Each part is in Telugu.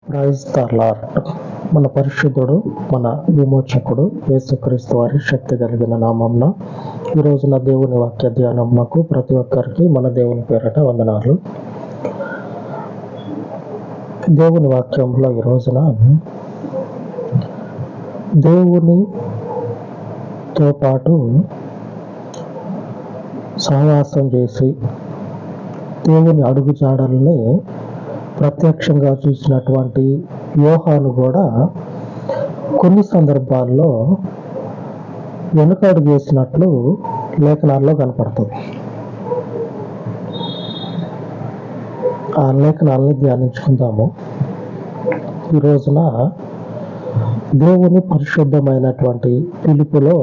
Praise the lord. మన పరిశుద్ధుడు, మన విమోచకుడు యేసుక్రీస్తు వారి శక్తి కలిగిన నామంన ఈ రోజున దేవుని వాక్య ధ్యానమునకు ప్రతి ఒక్కరికి మన దేవుని పేరట వందనాలు. దేవుని వాక్యంలో ఈ రోజున దేవునితో పాటు సహవాసం చేసి దేవుని అడుగుజాడల్ని ప్రత్యక్షంగా చూసినటువంటి యోహాను కూడా కొన్ని సందర్భాల్లో వెనుకడుగు వేసినట్లు లేఖనాల్లో కనపడుతుంది. ఆ లేఖనాలని ధ్యానించుకుందాము. ఈ రోజున దేవుని పరిశుద్ధమైనటువంటి పిలుపులో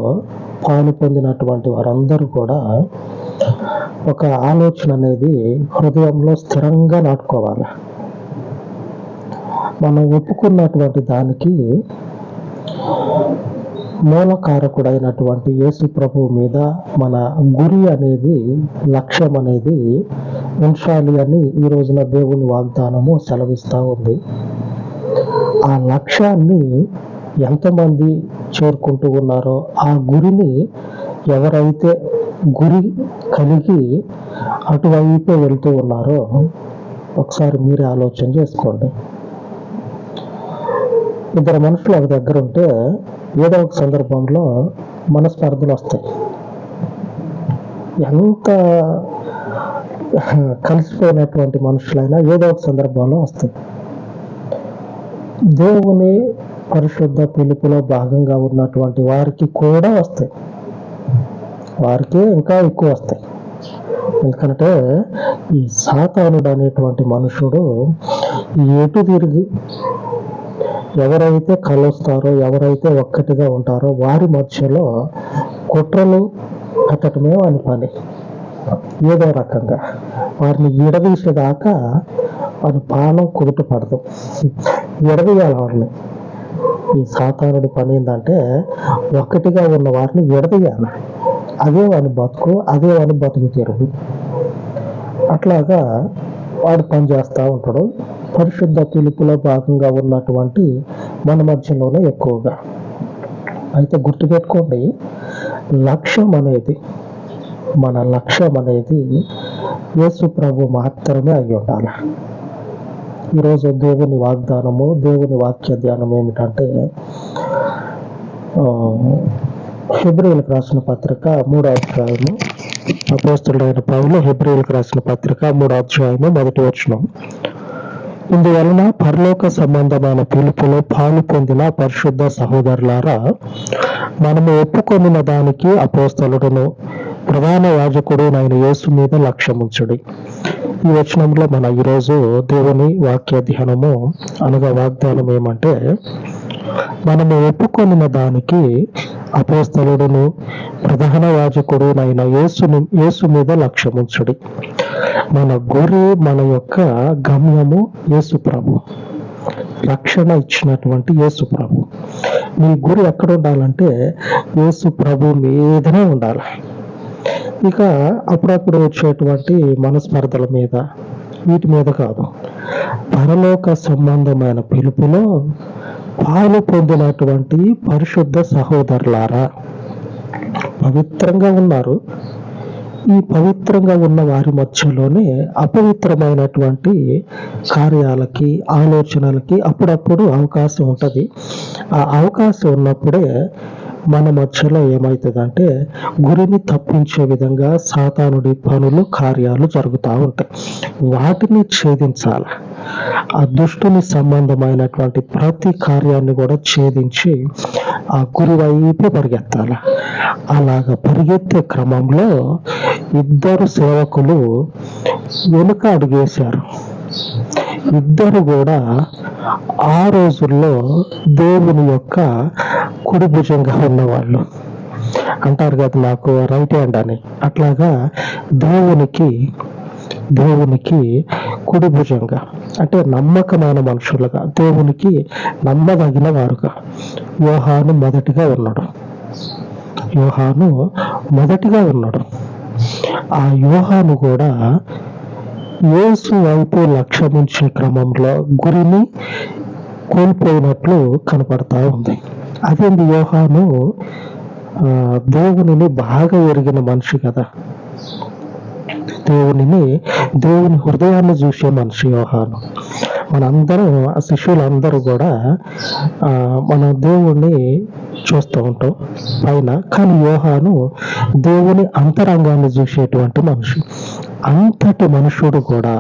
పాలు పొందినటువంటి వారందరూ కూడా ఒక ఆలోచన అనేది హృదయంలో స్థిరంగా నాటుకోవాలి. మనం ఒప్పుకున్నటువంటి దానికి మూలకారకుడైనటువంటి యేసు ప్రభువు మీద మన గురి అనేది, లక్ష్యం అనేది ఉంచాలి అని ఈ రోజున దేవుని వాగ్దానము సెలవిస్తూ ఉంది. ఆ లక్ష్యాన్ని ఎంతమంది చేరుకుంటూ ఉన్నారో, ఆ గురిని ఎవరైతే గురి కలిగి అటువైపే వెళ్తూ ఉన్నారో ఒకసారి మీరే ఆలోచన చేసుకోండి. ఇద్దరు మనుషులు ఒక దగ్గర ఉంటే ఏదో ఒక సందర్భంలో మనస్పర్ధలు వస్తాయి. ఎంత కలిసిపోయినటువంటి మనుషులైనా ఏదో ఒక సందర్భంలో వస్తాయి. దేవుని పరిశుద్ధ పిలుపులో భాగంగా ఉన్నటువంటి వారికి కూడా వస్తాయి. వారికే ఇంకా ఎక్కువ వస్తాయి. ఎందుకంటే ఈ సాతానుడు అనేటువంటి మనుషుడు ఎటు తిరిగి ఎవరైతే కలుస్తారో, ఎవరైతే ఒక్కటిగా ఉంటారో వారి మధ్యలో కుట్రలు పెట్టడమే అని పని. ఏదో రకంగా వారిని విడదీసేదాకా వారి ప్రాణం కుదుట పడదు. విడదీయాలి వారిని. ఈ సాతానుడి పని ఏంటంటే ఒక్కటిగా ఉన్న వారిని విడదీయాలి. అదే వాని బతుకు, అదే వాని బతుకు తెరుగు. అట్లాగా వాడు పని చేస్తూ ఉంటాడు. పరిశుద్ధ పిలుపులో భాగంగా ఉన్నటువంటి మన మధ్యలోనే ఎక్కువగా. అయితే గుర్తుపెట్టుకోండి, మన లక్ష్యం అనేది యేసు ప్రభు మాత్రమే అయి ఉండాలి. ఈరోజు దేవుని వాగ్దానము, దేవుని వాక్య ధ్యానం ఏమిటంటే హెబ్రీయులకు రాసిన పత్రిక 3వ అధ్యాయము, అపోస్తలుడైన పౌలు హెబ్రీయులకు రాసిన పత్రిక 3వ అధ్యాయము 1వ వచనం. ఇందువలన పరలోక సంబంధమైన పిలుపులో పాలు పొందిన పరిశుద్ధ సహోదరులారా, మనము ఒప్పుకొనిన దానికి అపోస్తలుడును ప్రధాన యాజకుడు నైన యేసు మీద లక్ష్యముంచుడి. ఈ వచనంలో మన ఈరోజు దేవుని వాక్య ధ్యానము అనగా వాగ్దానం ఏమంటే, మనము ఒప్పుకొనిన దానికి అపోస్తలుడును ప్రధాన యాజకుడు నైన యేసు మీద లక్ష్యముంచుడి. మన గురి, మన యొక్క గమ్యము యేసు ప్రభు. రక్షణ ఇచ్చినటువంటి యేసు ప్రభు. మీ గురి ఎక్కడ ఉండాలంటే యేసు ప్రభు మీదనే ఉండాలి. ఇక అప్పుడప్పుడు వచ్చేటువంటి మనస్పర్ధల మీద, వీటి మీద కాదు. పరలోక సంబంధమైన పిలుపులో పాలు పొందినటువంటి పరిశుద్ధ సహోదరులారా, పవిత్రంగా ఉన్నారు. ఈ పవిత్రంగా ఉన్న వారి మధ్యలోనే అపవిత్రమైనటువంటి కార్యాలకి, ఆలోచనలకి అప్పుడప్పుడు అవకాశం ఉంటుంది. ఆ అవకాశం ఉన్నప్పుడే మన మధ్యలో ఏమవుతుందంటే గురిని తప్పించే విధంగా సాతానుడి పనులు, కార్యాలు జరుగుతూ ఉంటాయి. వాటిని ఛేదించాలి. ఆ దుష్టుని సంబంధమైనటువంటి ప్రతి కార్యాన్ని కూడా ఛేదించి ఆ గురి వైపే పరిగెత్తాలి. అలాగ పరిగెత్తే క్రమంలో ఇద్దరు సేవకులు వెనుక అడుగేశారు. ఇద్దరు కూడా ఆ రోజుల్లో దేవుని యొక్క కుడి భుజంగా ఉన్నవాళ్ళు. అంటారు కదా, నాకు రైట్ హ్యాండ్ అని. అట్లాగా దేవునికి కుడి భుజంగా, అంటే నమ్మకమైన మనుషులుగా, దేవునికి నమ్మదగిన వారుగా యోహాను మొదటిగా ఉన్నాడు. ఆ యోహాను కూడా యేసు వైపు లక్ష్యముంచే క్రమంలో గురిని కోల్పోయినట్లు కనపడతా ఉంది. అదేంటి, యోహాను దేవునిని బాగా ఎరిగిన మనిషి కదా, దేవుని హృదయాన్ని చూసే మనిషి యోహాను. మనందరం శిష్యులందరూ కూడా మనం దేవుణ్ణి చూస్తూ ఉంటాం పైన, కానీ యోహాను దేవుని అంతరంగాన్ని చూసేటువంటి మనిషి. అంతటి మనుషుడు కూడా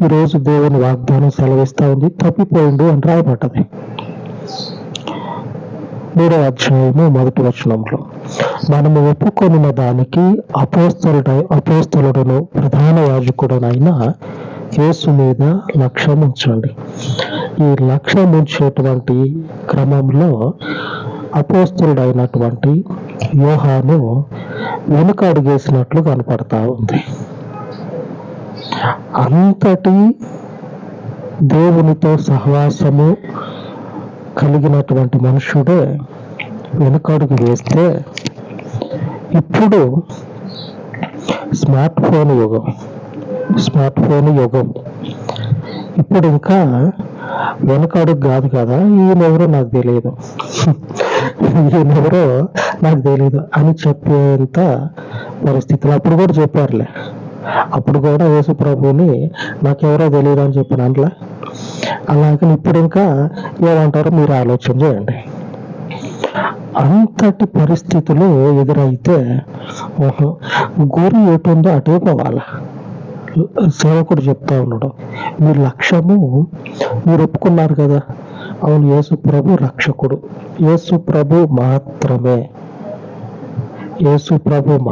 ఈరోజు దేవుని వాగ్దానం సెలవిస్తా ఉంది, తప్పిపోయిండు అని రాయబడ్డది. 3వ అధ్యాయము 1వ వచనంలో, మనము ఒప్పుకొనిన దానికి అపోస్తలుడును ప్రధాన యాజకుడునైన యేసు మీద లక్ష్యం ఉంచండి. ఈ లక్ష్యం ఉంచేటువంటి క్రమంలో అపోస్తలుడైనటువంటి యోహాను వెనుక అడుగేసినట్లు కనపడతా ఉంది. అంతటి దేవునితో సహవాసము కలిగినటువంటి మనుషుడే వెనుకడుగు వేస్తే, ఇప్పుడు స్మార్ట్ ఫోన్ యుగం, ఇప్పుడు ఇంకా వెనుకడుగు కాదు కదా, ఈయనెవరో నాకు తెలియదు అని చెప్పేంత పరిస్థితులు. అప్పుడు కూడా చెప్పారులే, అప్పుడు కూడా యేసు ప్రభువుని నాకెవరో తెలియదు అని చెప్పిన అందులో. అలాగే ఇప్పుడు ఇంకా ఏమంటారో మీరు ఆలోచన చేయండి. అంతటి పరిస్థితులు ఎదురైతే గురి ఎటుందో అటే పోవాల. సేవకుడు చెప్తా ఉన్నాడు, మీ లక్ష్యము మీరు ఒప్పుకున్నారు కదా, అవును యేసు ప్రభు రక్షకుడు, యేసు ప్రభు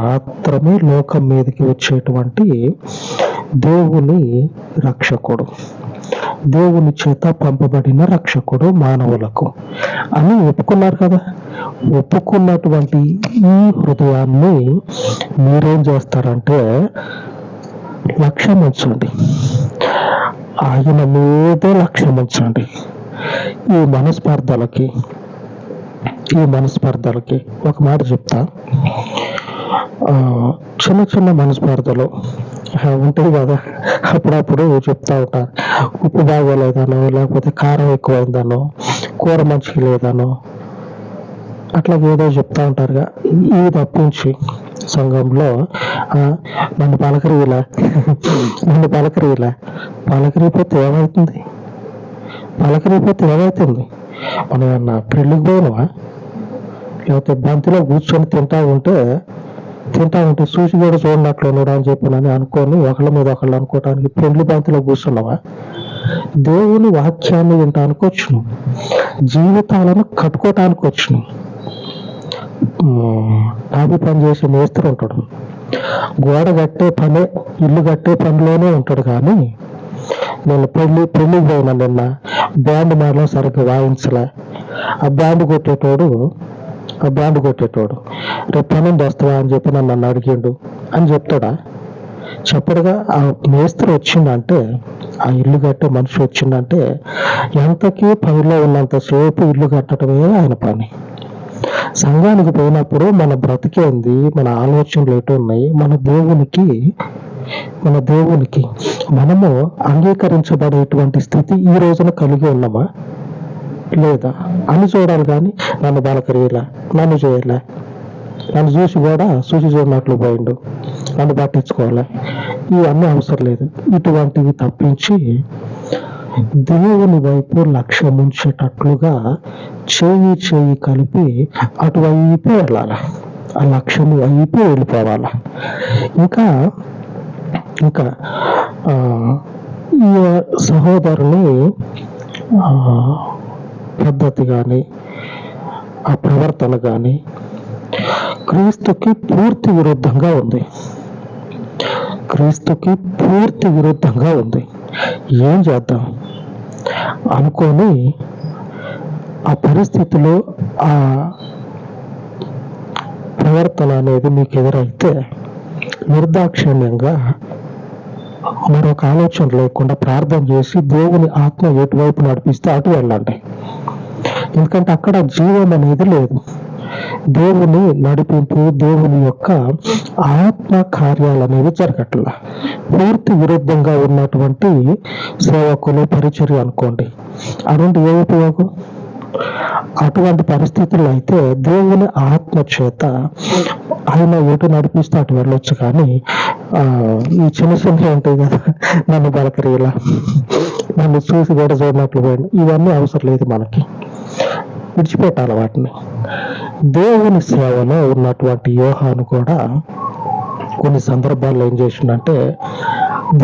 మాత్రమే లోకం మీదకి వచ్చేటువంటి దేవుని రక్షకుడు, దేవుని చేత పంపబడిన రక్షకుడు మానవులకు అని ఒప్పుకున్నారు కదా. ఒప్పుకున్నటువంటి ఈ హృదయాన్ని మీరేం చేస్తారంటే లక్ష్యం ఉంచండి, ఆయన మీదే లక్ష్యం ఉంచండి. ఈ మనస్పర్ధలకి ఒక మాట చెప్తా. చిన్న చిన్న మనస్పర్ధలు ఉంటాయి కదా, అప్పుడప్పుడు చెప్తా ఉంటారు, ఉప్పు బాగోలేదనో, లేకపోతే కారం ఎక్కువైందనో, కూర మంచిగా లేదనో, అట్లా ఏదో చెప్తా ఉంటారుగా. ఇవి తప్పించి సంఘంలో నన్ను పలకరిపోతే ఏమవుతుంది? మనం ఏమన్నా పెళ్ళికి పోయినవా, లేకపోతే బంతిలో కూర్చొని తింటా ఉంటే చూసి కూడా చూడనట్లు ఉన్నాడు అని చెప్పినని అనుకొని ఒకళ్ళ మీద ఒకళ్ళు అనుకోవటానికి పెళ్లి బంతిలో కూర్చున్నావా? దేవుని వాక్యాన్ని వినటానికి వచ్చును, జీవితాలను కట్టుకోవటానికి వచ్చును. టాపి పని చేసే మేస్త్రి ఉంటాడు, గోడ కట్టే పనే, ఇల్లు కట్టే పనిలోనే ఉంటాడు. కానీ నేను పెళ్లికి పోయినా నిన్న, బ్యాండ్ మాడలో సరిగ్గా వాయించలే, ఆ బ్యాండ్ కొట్టేటోడు రేపు పని వస్తావా అని చెప్పి నన్ను అడిగిండు అని చెప్తాడా? చెప్పడుగా. ఆ మేస్త్రి వచ్చిందంటే, ఆ ఇల్లు కట్టే మనిషి వచ్చిందంటే, ఎంతకీ పనిలో ఉన్నంతసేపు ఇల్లు కట్టడమే ఆయన పని. సంఘానికి పోయినప్పుడు మన బ్రతికేంది, మన ఆలోచనలు ఎటు ఉన్నాయి, మన దేవునికి మనము అంగీకరించబడేటువంటి స్థితి ఈ రోజున కలిగి ఉన్నామా లేదా అని చూడాలి. కానీ నన్ను బలకరియలా, నన్ను చేయలే, నన్ను చూసి కూడా చూడనట్లు పోయిండు, నన్ను పట్టించుకోవాలి, ఇవన్నీ అవసరం లేదు. ఇటువంటివి తప్పించి దేవుని వైపు లక్ష్యం ఉంచేటట్లుగా చేయి కలిపి అటువైపు వెళ్ళాలి, ఆ లక్ష్యం వైపు వెళ్ళిపోవాలి. ఇంకా ఈ సహోదరుని పద్ధతి కానీ ఆ ప్రవర్తన కానీ క్రీస్తుకి పూర్తి విరుద్ధంగా ఉంది. ఏం చేద్దాం అనుకొని ఆ పరిస్థితిలో ఆ ప్రవర్తన అనేది మీకు ఎదురైతే నిర్దాక్షిణ్యంగా మరొక ఆలోచన లేకుండా ప్రార్థన చేసి దేవుని ఆత్మ ఎటువైపు నడిపిస్తే అటు వెళ్ళండి. ఎందుకంటే అక్కడ జీవం అనేది లేదు. దేవుని నడిపింపు, దేవుని యొక్క ఆత్మ కార్యాలు అనేవి జరగట్ల. పూర్తి విరుద్ధంగా ఉన్నటువంటి సేవకులు పరిచర్య అనుకోండి, అటువంటి ఏ ఉపయోగం? అటువంటి పరిస్థితుల్లో అయితే దేవుని ఆత్మ చేత ఆయన ఎటు నడిపిస్తే అటు వెళ్ళొచ్చు. కానీ ఈ చిన్న చిన్న ఉంటాయి కదా, నన్ను బలకరీలా, నన్ను చూసి కూడా చూడనట్లు పోయింది, ఇవన్నీ అవసరం లేదు మనకి, విడిచిపెట్టాలి వాటిని. దేవుని సేవలో ఉన్నటువంటి యోహాను కూడా కొన్ని సందర్భాల్లో ఏం చేసిందంటే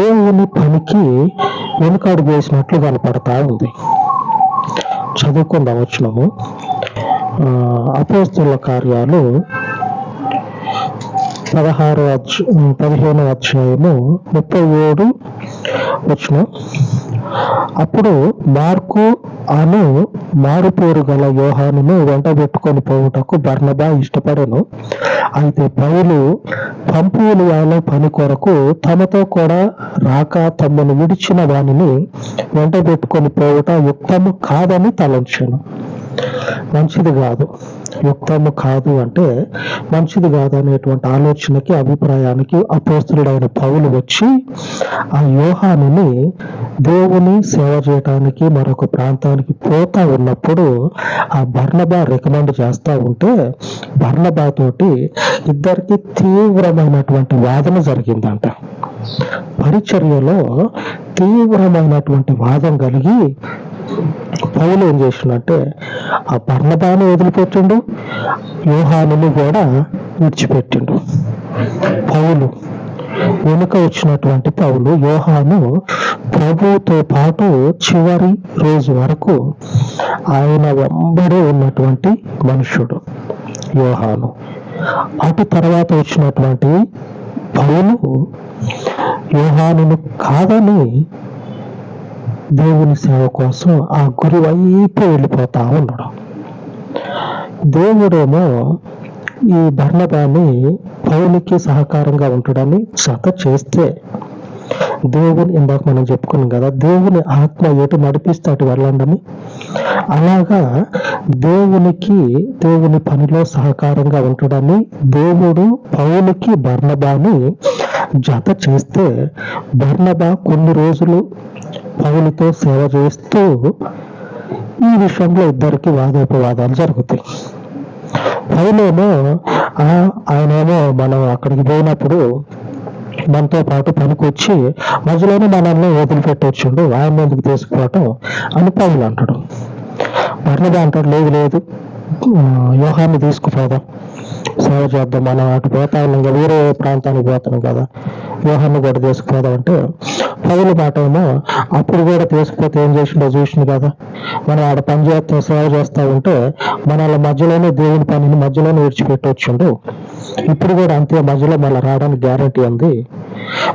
దేవుని పనికి వెనుకాడు వేసినట్లు కనపడతా ఉంది. చదువుకుందాం వచనము. అపోస్తలుల కార్యాలు 15వ అధ్యాయము 37 వచనం. అప్పుడు మార్కు అను మారుపేరు గల యోహానును వెంట పెట్టుకొని పోవుటకు బర్నబా ఇష్టపడెను. అయితే పౌలు పంఫూలియాలో పని కొరకు తమతో కూడా రాక తమను విడిచిన వానిని వెంట పెట్టుకొని పోవుట యుక్తము కాదని తలంచెను. మంచిది కాదు, యుక్తము కాదు అంటే మంచిది కాదు అనేటువంటి ఆలోచనకి, అభిప్రాయానికి అపోస్తలుడైన పౌలు వచ్చి ఆ యోహానుని దేవుని సేవ చేయడానికి మరొక ప్రాంతానికి పోతా ఉన్నప్పుడు ఆ బర్నబా రికమెండ్ చేస్తా ఉంటే బర్నబా తోటి ఇద్దరికి తీవ్రమైనటువంటి వాదన జరిగిందంట. పరిచర్యలో తీవ్రమైనటువంటి వాదం కలిగి పౌలు ఏం చేసిందంటే ఆ బర్నబాను వదిలిపెట్టిండు, యోహానుని కూడా విడిచిపెట్టిండు. పౌలు వెనుక వచ్చినటువంటి పౌలు, యోహాను ప్రభువుతో పాటు చివరి రోజు వరకు ఆయన వెంబడే ఉన్నటువంటి మనుషుడు యోహాను. అటు తర్వాత వచ్చినటువంటి పౌలు యోహానును కాదని దేవుని సేవ కోసం ఆ గురి వైపు వెళ్ళిపోతా ఉన్నాడు. దేవుడేమో ఈ బర్నబాని పౌలుకి సహకారంగా ఉంటాడని జత చేస్తే, దేవుని ఇందాక మనం చెప్పుకున్నాం కదా, దేవుని ఆత్మ ఎటు నడిపిస్తే అటు వెళ్ళండి. అలాగా దేవుని పనిలో సహకారంగా ఉంటాడని దేవుడు పౌలుకి బర్నబాని జత చేస్తే, బర్నబా కొన్ని రోజులు పౌలుతో సేవ చేస్తూ ఈ విషయంలో ఇద్దరికి వాదోపవాదాలు జరుగుతాయి. పౌలేమో ఆయనేమో మనం అక్కడికి పోయినప్పుడు మనతో పాటు పనికొచ్చి మధ్యలోనే మనల్ని వదిలిపెట్టొచ్చుండు, ఆయన ఎందుకు తీసుకుపోవటం అని పౌలు అంటాడు. బర్నబా అంటాడు, లేదు యోహాన్ని తీసుకుపోదాం, సేవ చేద్దాం, మనం అటు పోతా ఉన్నాం కదా, వేరే ప్రాంతానికి పోతున్నాం కదా, యోహాన్ని కూడా తీసుకుపోదాం అంటే పౌలు మాట ఏమో అప్పుడు కూడా తీసుకుపోతే ఏం చేసిండో చూసింది కదా, మనం ఆడ పని చేస్తా సేవ చేస్తా ఉంటే మన మధ్యలోనే దేవుని పనిని మధ్యలోనే విడిచిపెట్టొచ్చుండు, ఇప్పుడు కూడా అంతే, మధ్యలో మళ్ళీ రావడానికి గ్యారంటీ ఉంది.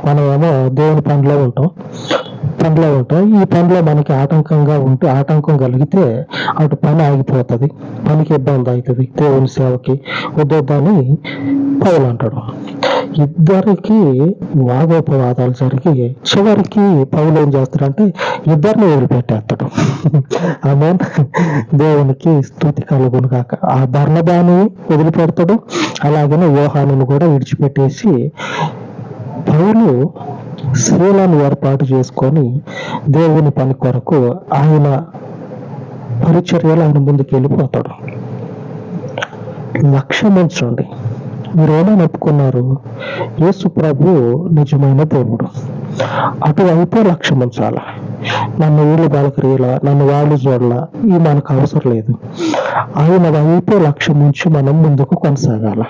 మనం ఏమో దేవుని పనిలో ఉంటాం, ఈ పనిలో మనకి ఆటంకం కలిగితే అటు పని ఆగిపోతుంది, పనికి ఇబ్బంది అవుతుంది, దేవుని సేవకి వద్దని పౌలు అంటాడు. ఇద్దరికి వాదోపవాదాలు జరిగి చివరికి పౌలు ఏం చేస్తాడంటే ఇద్దరిని వదిలిపెట్టేస్తాడు. ఆమె దేవునికి స్తుతి కలుగును కాక. ఆ బర్నబాని వదిలిపెడతాడు, అలాగనే యోహానును కూడా విడిచిపెట్టేసి పౌలు శీలను ఏర్పాటు చేసుకొని దేవుని పని కొరకు ఆయన పరిచర్యలు ఆయన ముందుకు వెళ్ళిపోతాడు. లక్ష్యం ఉంచండి, మీరు ఏమైనా ఒప్పుకున్నారు, యేసు ప్రభు నిజమైన దేవుడు, అటువైపే లక్ష్యం ఉంచాల. నన్ను వీళ్ళు బాలకరీలా, నన్ను వాళ్ళు చూడాల, ఈ మనకు అవసరం లేదు. ఆయన వైపే లక్ష్యం ఉంచి మనం ముందుకు కొనసాగాల.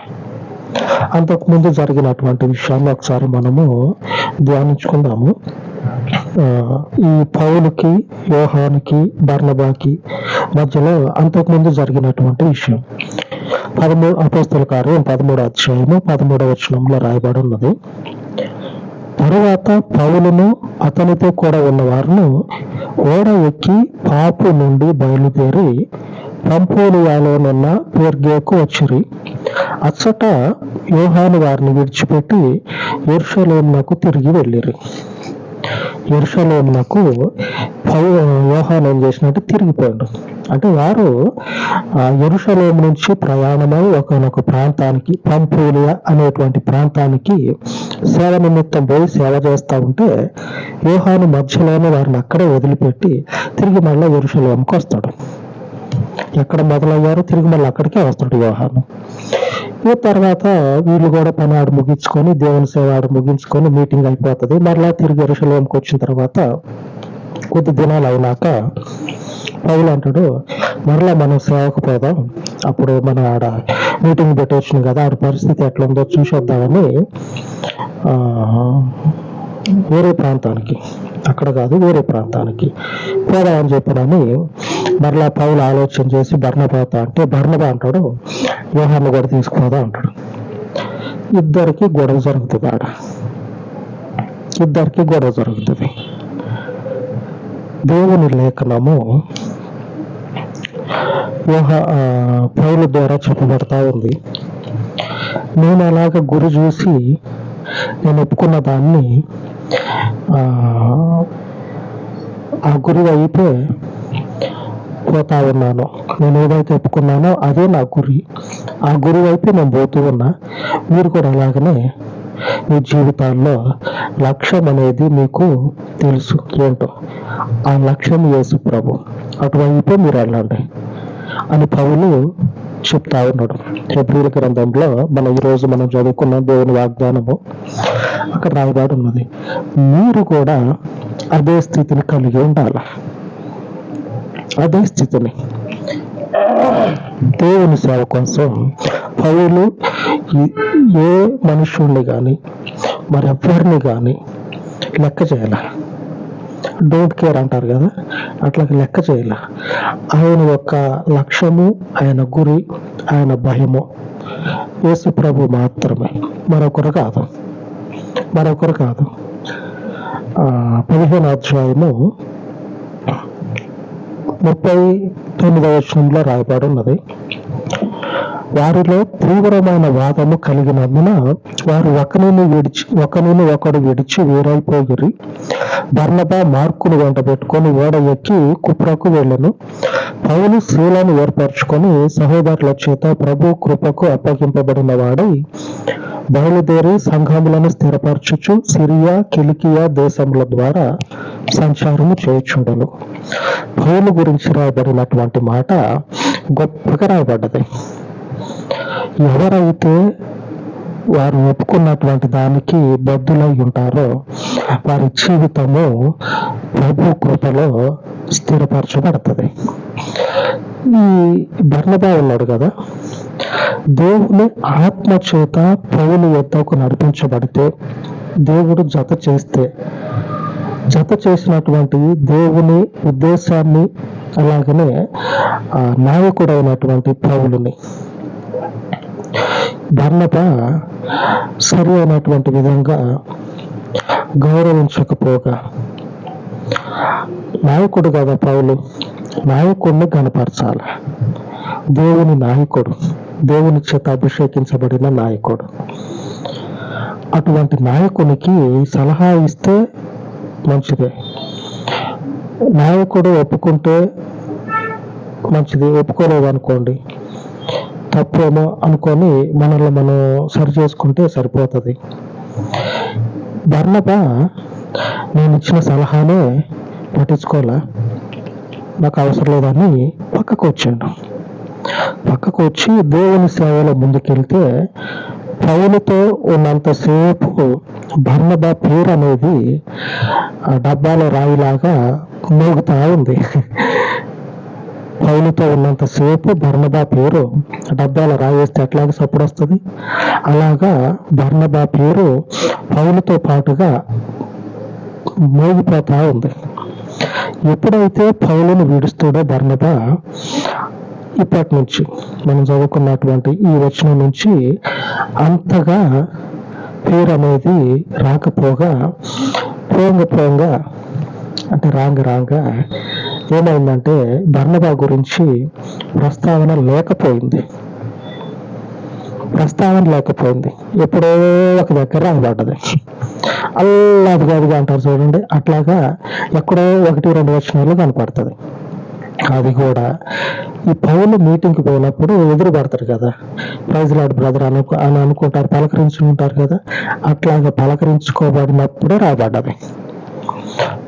అంతకుముందు జరిగినటువంటి విషయాన్ని ఒకసారి మనము ధ్యానించుకుందాము. ఈ పౌలుకి, యోహానుకి, బర్నబాకి మధ్యలో అంతకుముందు జరిగినటువంటి విషయం అపోస్తలుల కార్యం 13వ అధ్యాయము 13వ వచనంలో రాయబడి ఉన్నది. తరువాత పౌలును అతనితో కూడా ఉన్న వారును ఓడ ఎక్కి పాపు నుండి బయలుదేరి పంఫూలియాలోనున్న పెర్గేకు వచ్చిరి. అచ్చట యోహాను వారిని విడిచిపెట్టి యెరూషలేమునకు తిరిగి వెళ్ళిరి. యెరూషలేమునకు యోహాను ఏం చేసినట్టు తిరిగిపోయాడు. అంటే వారు యెరూషలేము నుంచి ప్రయాణమై ఒకనొక ప్రాంతానికి, పంఫూలియా అనేటువంటి ప్రాంతానికి సేవ నిమిత్తం పోయి సేవ చేస్తూ ఉంటే యోహాను మధ్యలోనే వారిని అక్కడే వదిలిపెట్టి తిరిగి మళ్ళీ యెరూషలేముకి వస్తాడు. ఎక్కడ మొదలయ్యారో తిరిగి మళ్ళీ అక్కడికే వస్తాడు యోహాను. ఈ తర్వాత వీళ్ళు కూడా పని ఆడు ముగించుకొని, దేవుని సేవ ఆడు ముగించుకొని మీటింగ్ అయిపోతుంది. మరలా తిరిగి యెరూషలేముకి వచ్చిన తర్వాత కొద్ది దినాలు అయినాక పౌలు అంటాడు, మరలా మనం సేవకు పోదాం, అప్పుడు మన ఆడ మీటింగ్ పెట్టవచ్చు కదా, ఆడ పరిస్థితి ఎట్లా ఉందో చూసొద్దామని వేరే ప్రాంతానికి, అక్కడ కాదు వేరే ప్రాంతానికి పోదామని చెప్పినని మరలా పౌలు ఆలోచన చేసి బర్నబాతో అంటే, బర్నబా అంటాడు యోహాను కూడా తీసుకుపోదా అంటాడు. ఇద్దరికి గొడవ జరుగుతుంది. ఇద్దరికి గొడవ జరుగుతుంది. దేవుని లేఖనము పౌలు ద్వారా చెప్పబడతా ఉంది. నేను అలాగ గురి చూసి నేను ఒప్పుకున్న దాన్ని ఆ గురి వైపే పోతా ఉన్నాను. నేను ఏదైతే ఒప్పుకున్నానో అదే నా గురి. ఆ గురి వైపే నేను పోతూ ఉన్నా. మీరు కూడా అలాగనే మీ జీవితాల్లో లక్ష్యం అనేది మీకు తెలుసు ఏంటో. ఆ లక్ష్యం యేసు ప్రభు, అటువైపే మీరు వెళ్ళండి అని పౌలు చెప్తా ఉన్నాడు. హెబ్రీయుల గ్రంథంలో ఈరోజు మనం చదువుకున్న దేవుని వాగ్దానము అక్కడ రాయబడి ఉన్నది. మీరు కూడా అదే స్థితిని కలిగి ఉండాలి. అదే స్థితిని దేవుని సేవ కోసం పౌలు ఏ మనుషుల్ని కానీ మరెవ్వరిని కానీ లెక్క చేయాల. డోంట్ కేర్ అంటారు కదా, అట్లా లెక్క చేయాల. ఆయన యొక్క లక్ష్యము, ఆయన గురి, ఆయన భయము యేసు ప్రభు మాత్రమే, మరొకరు కాదు. 15వ అధ్యాయము 39వ వచనంలో రాయబడి ఉన్నది. వారిలో తీవ్రమైన వాదము కలిగినందున వారు ఒకరిని ఒకడు విడిచి వేరైపోయిరి. బర్నబా మార్కును వెంట పెట్టుకొని ఓడ ఎక్కి కుప్రకు వెళ్ళెను. పౌలు శీలను ఏర్పరచుకొని సహోదరుల చేత ప్రభు కృపకు అప్పగింపబడిన వాడై బయలుదేరి సంఘములను స్థిరపరచుచు సిరియా, కిలికియా దేశముల ద్వారా సంచారము చేయుచుండెను. పౌలు గురించి రాయబడినటువంటి మాట గొప్పగా రాయబడ్డది. ఎవరైతే వారు ఒప్పుకున్నటువంటి దానికి బద్దులై ఉంటారో వారి జీవితము ప్రభు కృపలో స్థిరపరచబడుతుంది. ఈ బర్నబా ఉన్నాడు కదా, దేవుని ఆత్మ చేత పౌలు యొద్దకు నడిపించబడితే, దేవుడు జత చేసినటువంటి దేవుని ఉద్దేశాన్ని, అలాగనే నాయకుడైనటువంటి పౌలుని బర్నబా సరి అయినటువంటి విధంగా గౌరవించకపోగా, నాయకుడు కదా పౌలు, నాయకుడిని గణపరచాలి. దేవుని నాయకుడు, దేవుని చేత అభిషేకించబడిన నాయకుడు. అటువంటి నాయకునికి సలహా ఇస్తే మంచిదే. నాయకుడు ఒప్పుకుంటే మంచిది, ఒప్పుకోలేదు అనుకోండి తప్పేమో అనుకొని మనల్ని మనం సరి చేసుకుంటే సరిపోతుంది. బర్నబా నేను ఇచ్చిన సలహానే పట్టించుకోలే, నాకు అవసరం లేదని పక్కకు వచ్చి దేవుని సేవలో ముందుకెళ్తే పౌలుతో ఉన్నంతసేపు బర్నబా పేరు అనేది డబ్బాలో రాయిలాగా మోగుతా ఉంది. పౌలుతో ఉన్నంతసేపు బర్నబా పేరు డబ్బాలో రాయేస్తే ఎట్లాగ సప్పుడు వస్తుంది, అలాగా బర్నబా పేరు పౌలుతో పాటుగా మోగిపోతా ఉంది. ఎప్పుడైతే పౌలును విడుస్తాడో బర్నబా, ఇప్పటి నుంచి మనం చదువుకున్నటువంటి ఈ వచనం నుంచి అంతగా పేరు అనేది రాకపోగా పోంగా అంటే రాంగ ఏమైందంటే బర్నబా గురించి ప్రస్తావన లేకపోయింది. ఎప్పుడో ఒక దగ్గర రాయబడ్డది. అల్లాదిగా అంటారు చూడండి, అట్లాగా ఎక్కడో 1-2 వచనాలు కనపడుతుంది. అది కూడా ఈ పౌలు మీటింగ్కి పోయినప్పుడు ఎదురు పడతారు కదా, ప్రైజ్ లార్డ్ బ్రదర్ అని అనుకుంటారు, పలకరించుకుంటారు కదా. అట్లాగా పలకరించుకోబడినప్పుడే రాబడ్డది.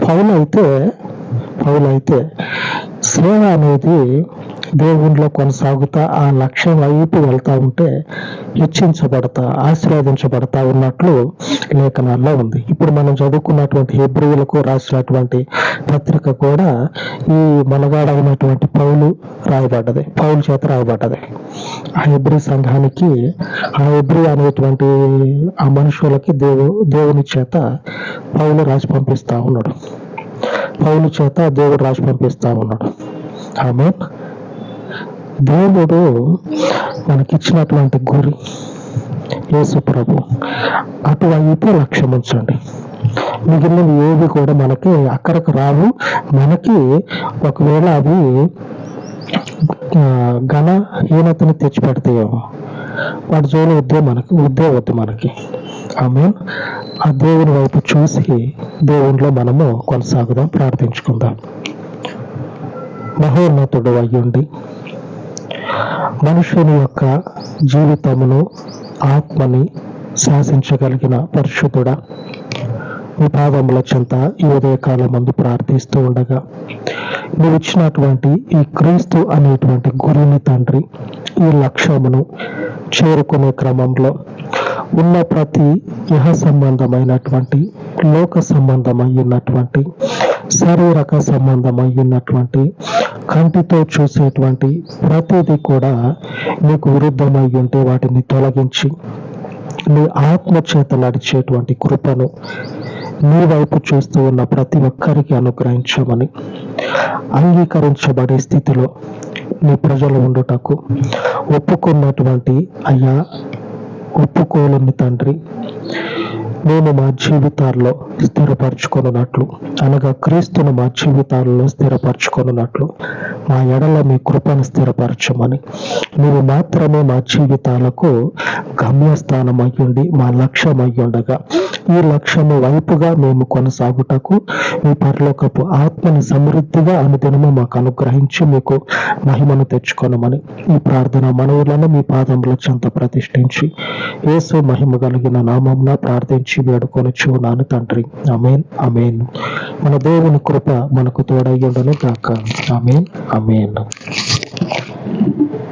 పౌలు అయితే సేవ అనేది దేవునిలో కొనసాగుతా ఆ లక్ష్యం వైపు వెళ్తా ఉంటే హెచ్చించబడతా, ఆశీర్వదించబడతా ఉన్నట్లు లేఖనాల్లో ఉంది. ఇప్పుడు మనం చదువుకున్నటువంటి హెబ్రీయులకు రాసినటువంటి పత్రిక కూడా ఈ మనగాడైనటువంటి పౌలు చేత రాయబడ్డది. ఆ హెబ్రీ సంఘానికి, ఆ హెబ్రీ అనేటువంటి ఆ మనుషులకి దేవుని చేత పౌలు రాసి పంపిస్తా ఉన్నాడు. దేవుడు రాసి పంపిస్తా ఉన్నాడు. ఆమేన్. దేవుడు మనకిచ్చినటువంటి గురి యేసు ప్రభు, అటువైపు లక్ష్యం ఉంచండి. మిగిలినవి ఏవి కూడా మనకి అక్కడికి రావు. మనకి ఒకవేళ అవి ఘనహీనతని తెచ్చిపెడతాయేమో, వాటి జోలు వద్దు మనకి. ఆమేన్. ఆ దేవుని వైపు చూసి దేవునిలో మనము కొనసాగుదాం, ప్రార్థించుకుందాం. మహోన్నతుడు అయ్యుండి మనుషుని యొక్క జీవితమును, ఆత్మని శాసించగలిగిన పరిశుద్ధుడా, మీ పాదముల చెంత ఈ ఉదయకాలం మందు ప్రార్థిస్తూ ఉండగా, నువ్వు ఇచ్చినటువంటి ఈ క్రీస్తు అనేటువంటి గురిని తండ్రి, ఈ లక్ష్యమును చేరుకునే క్రమంలో ఉన్న ప్రతి ఇహ సంబంధమైనటువంటి, లోక సంబంధమైనటువంటి, శారీరక సంబంధమైనటువంటి, కంటితో చూసేటువంటి ప్రతిదీ కూడా నీకు విరుద్ధమై ఉంటే వాటిని తొలగించి నీ ఆత్మ చేత నడిచేటువంటి కృపను నీ వైపు చూస్తూ ఉన్న ప్రతి ఒక్కరికి అనుగ్రహించమని, అంగీకరించబడే స్థితిలో నీ ప్రజలు ఉండుటకు ఒప్పుకున్నటువంటి ఒప్పుకోలుని తండ్రి, మేము మా జీవితాల్లో స్థిరపరచుకొనున్నట్లు, అనగా క్రీస్తును మా జీవితాల్లో స్థిరపరచుకొనున్నట్లు మా ఎడల మీ కృపను స్థిరపరచమని, మీరు మాత్రమే మా జీవితాలకు గమ్యస్థానం అయ్యుండి మా లక్ష్యం అయ్యుండగా, ఈ లక్ష్యము వైపుగా మేము కొనసాగుటకు మీ పరలోకపు ఆత్మని సమృద్ధిగా అనుదినము మాకు అనుగ్రహించి మీకు మహిమను తెచ్చుకొనమని ఈ ప్రార్థన మనవులను మీ పాదముల చెంత ప్రతిష్ఠించి యేసు మహిమ కలిగిన నామమున ప్రార్థించి వేడుకొనుచున్నాను తండ్రి. ఆమేన్. ఆమేన్. మన దేవుని కృప మనకు తోడయ్యుండును గాక. ఆమేన్. ఆమేన్.